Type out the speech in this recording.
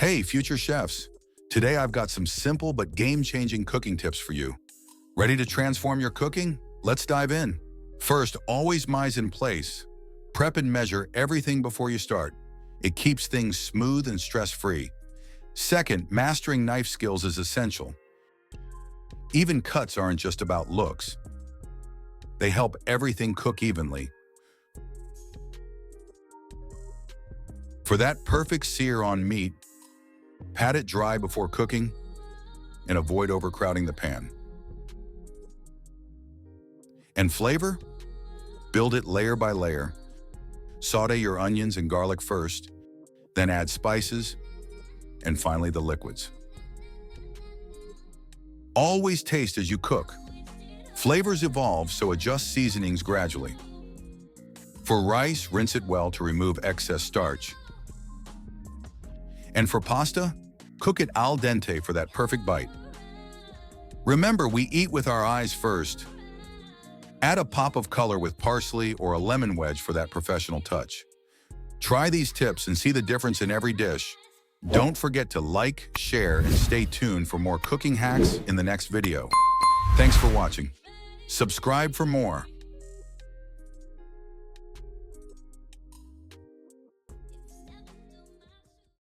Hey, future chefs. Today I've got some simple but game-changing cooking tips for you. Ready to transform your cooking? Let's dive in. First, always mise in place. Prep and measure everything before you start. It keeps things smooth and stress-free. Second, mastering knife skills is essential. Even cuts aren't just about looks. They help everything cook evenly. For that perfect sear on meat, pat it dry before cooking and avoid overcrowding the pan. And flavor? Build it layer by layer. Saute your onions and garlic first, then add spices, and finally the liquids. Always taste as you cook. Flavors evolve, so adjust seasonings gradually. For rice, rinse it well to remove excess starch. And for pasta, cook it al dente for that perfect bite. Remember, we eat with our eyes first. Add a pop of color with parsley or a lemon wedge for that professional touch. Try these tips and see the difference in every dish. Don't forget to like, share, and stay tuned for more cooking hacks in the next video. Thanks for watching. Subscribe for more.